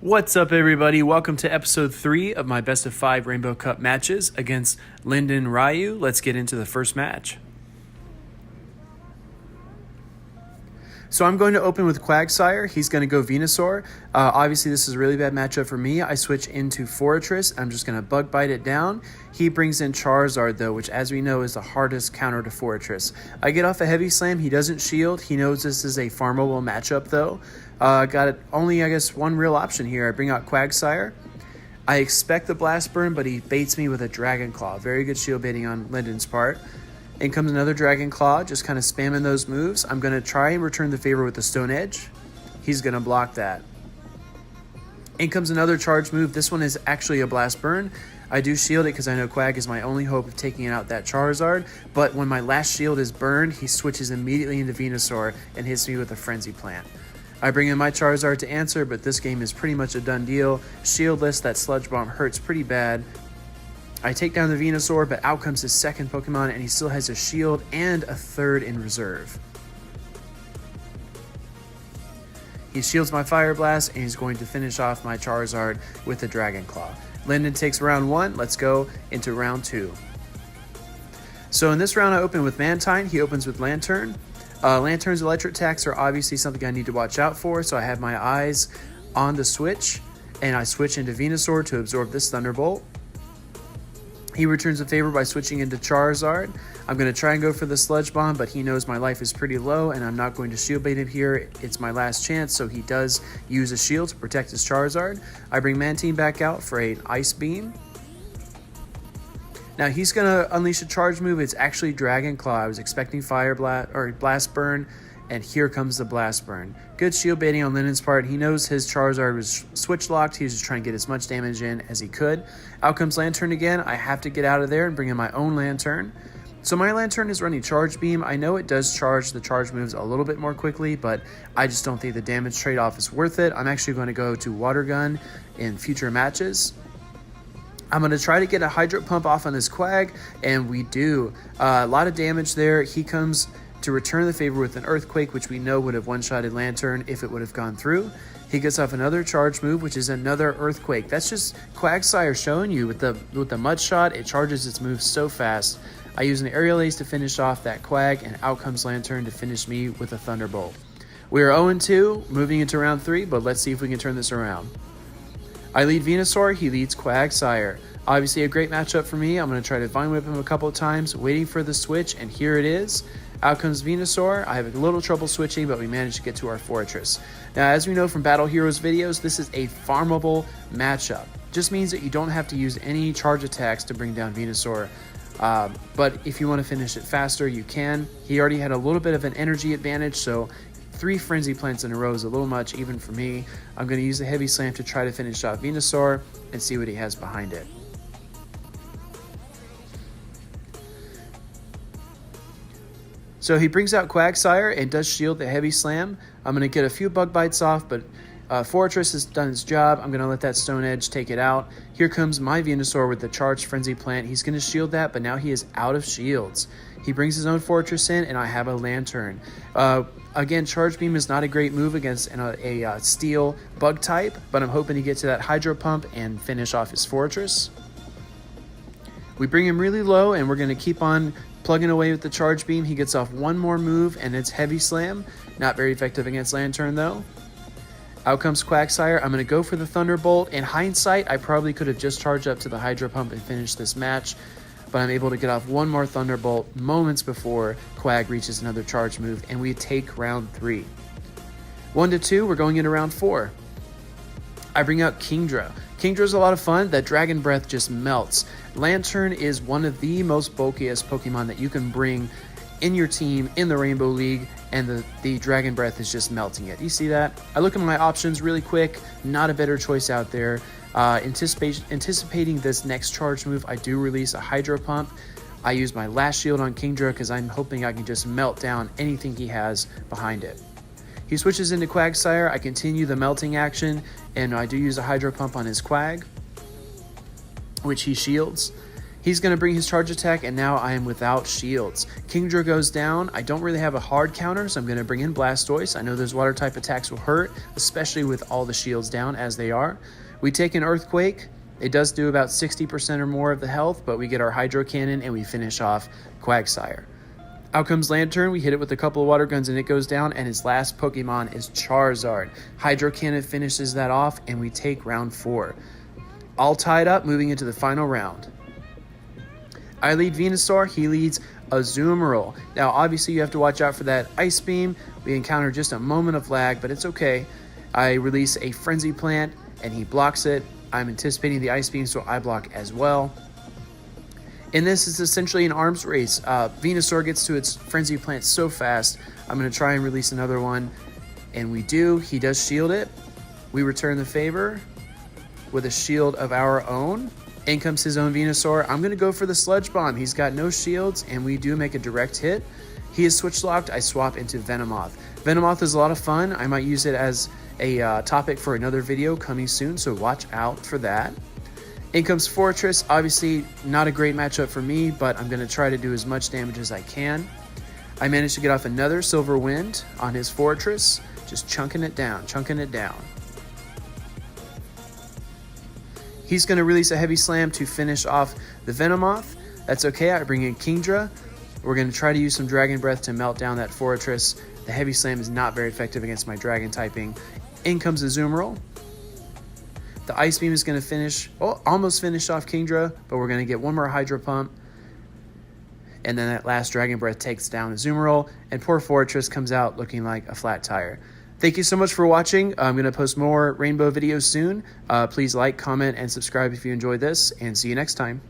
What's up, everybody? Welcome to episode 3 of my best of 5 Rainbow Cup matches against LindenRyu. Let's get into the first match. So I'm going to open with Quagsire. He's going to go Venusaur. Obviously, this is a really bad matchup for me. I switch into Fortress. I'm just going to Bug Bite it down. He brings in Charizard, though, which, as we know, is the hardest counter to Fortress. I get off a Heavy Slam. He doesn't shield. He knows this is a farmable matchup, though. Got only, I guess, one real option here. I bring out Quagsire. I expect the Blast Burn, but he baits me with a Dragon Claw. Very good shield baiting on Linden's part. In comes another Dragon Claw, just kind of spamming those moves. I'm going to try and return the favor with the Stone Edge. He's going to block that. In comes another charge move. This one is actually a Blast Burn. I do shield it because I know Quag is my only hope of taking out that Charizard. But when my last shield is burned, he switches immediately into Venusaur and hits me with a Frenzy Plant. I bring in my Charizard to answer, but this game is pretty much a done deal. Shieldless, that Sludge Bomb hurts pretty bad. I take down the Venusaur, but out comes his second Pokemon, and he still has a shield and a third in reserve. He shields my Fire Blast, and he's going to finish off my Charizard with the Dragon Claw. Linden takes round 1. Let's go into round 2. So in this round, I open with Mantine. He opens with Lantern. Lantern's electric attacks are obviously something I need to watch out for, so I have my eyes on the switch, and I switch into Venusaur to absorb this Thunderbolt. He returns the favor by switching into Charizard. I'm going to try and go for the Sludge Bomb, but he knows my life is pretty low, and I'm not going to shield bait him here. It's my last chance, so he does use a shield to protect his Charizard. I bring Mantine back out for an Ice Beam. Now he's going to unleash a charge move. It's actually Dragon Claw. I was expecting Fire Blast or Blast Burn, and here comes the Blast Burn. Good shield baiting on Linden's part. He knows his Charizard was switch locked. He was just trying to get as much damage in as he could. Out comes Lantern again. I have to get out of there and bring in my own Lantern. So my Lantern is running Charge Beam. I know it does charge the charge moves a little bit more quickly, but I just don't think the damage trade-off is worth it. I'm actually going to go to Water Gun in future matches. I'm going to try to get a Hydro Pump off on this Quag, and we do. A lot of damage there. He comes to return the favor with an Earthquake, which we know would have one-shotted Lantern if it would have gone through. He gets off another charge move, which is another Earthquake. That's just Quagsire showing you with the Mud Shot, it charges its moves so fast. I use an Aerial Ace to finish off that Quag, and out comes Lantern to finish me with a Thunderbolt. We are 0-2, moving into round 3, but let's see if we can turn this around. I lead Venusaur, he leads Quagsire. Obviously a great matchup for me. I'm going to try to Vine Whip him a couple of times, waiting for the switch, and here it is. Out comes Venusaur. I have a little trouble switching, but we managed to get to our Fortress. Now, as we know from Battle Heroes videos, this is a farmable matchup. Just means that you don't have to use any charge attacks to bring down Venusaur. But if you want to finish it faster, you can. He already had a little bit of an energy advantage, so 3 Frenzy Plants in a row is a little much, even for me. I'm going to use a Heavy Slam to try to finish off Venusaur and see what he has behind it. So he brings out Quagsire and does shield the Heavy Slam. I'm going to get a few Bug Bites off, but Fortress has done its job. I'm going to let that Stone Edge take it out. Here comes my Venusaur with the Charged Frenzy Plant. He's going to shield that, but now he is out of shields. He brings his own Fortress in, and I have a Lantern. Again, Charge Beam is not a great move against a Steel Bug type, but I'm hoping to get to that Hydro Pump and finish off his Fortress. We bring him really low, and we're going to keep on plugging away with the Charge Beam. He gets off one more move, and it's Heavy Slam. Not very effective against Lantern, though. Out comes Quagsire. I'm going to go for the Thunderbolt. In hindsight, I probably could have just charged up to the Hydro Pump and finished this match, but I'm able to get off one more Thunderbolt moments before Quag reaches another charge move, and we take round 3. 1-2, we're going into round 4. I bring out Kingdra. Kingdra's a lot of fun. That Dragon Breath just melts. Lantern is one of the most bulkiest Pokemon that you can bring in your team in the Rainbow League, and the Dragon Breath is just melting it. You see that? I look at my options really quick. Not a better choice out there. Anticipating this next charge move, I do release a Hydro Pump. I use my last shield on Kingdra because I'm hoping I can just melt down anything he has behind it. He switches into Quagsire. I continue the melting action, and I do use a Hydro Pump on his Quag, which he shields. He's going to bring his charge attack, and now I am without shields. Kingdra goes down. I don't really have a hard counter, so I'm going to bring in Blastoise. I know those water type attacks will hurt, especially with all the shields down as they are. We take an Earthquake. It does do about 60% or more of the health, but we get our Hydro Cannon and we finish off Quagsire. Out comes Lantern. We hit it with a couple of water guns and it goes down, and his last Pokemon is Charizard. Hydro Cannon finishes that off, and we take round 4. All tied up, moving into the final round. I lead Venusaur, he leads Azumarill. Now, obviously, you have to watch out for that Ice Beam. We encounter just a moment of lag, but it's okay. I release a Frenzy Plant, and he blocks it. I'm anticipating the Ice Beam, so I block as well. In this, it's essentially an arms race. Venusaur gets to its Frenzy Plant so fast. I'm going to try and release another one, and we do. He does shield it. We return the favor with a shield of our own. In comes his own Venusaur. I'm going to go for the Sludge Bomb. He's got no shields, and we do make a direct hit. He is switch locked. I swap into Venomoth. Venomoth is a lot of fun. I might use it as a topic for another video coming soon, so watch out for that. In comes Fortress. Obviously, not a great matchup for me, but I'm going to try to do as much damage as I can. I managed to get off another Silver Wind on his Fortress, just chunking it down, chunking it down. He's going to release a Heavy Slam to finish off the Venomoth. That's okay. I bring in Kingdra. We're going to try to use some Dragon Breath to melt down that Fortress. The Heavy Slam is not very effective against my Dragon typing. In comes Azumarill. The Ice Beam is going to finish, almost finish off Kingdra, but we're going to get one more Hydro Pump. And then that last Dragon Breath takes down Azumarill, and poor Fortress comes out looking like a flat tire. Thank you so much for watching. I'm going to post more Rainbow videos soon. Please like, comment, and subscribe if you enjoyed this, and see you next time.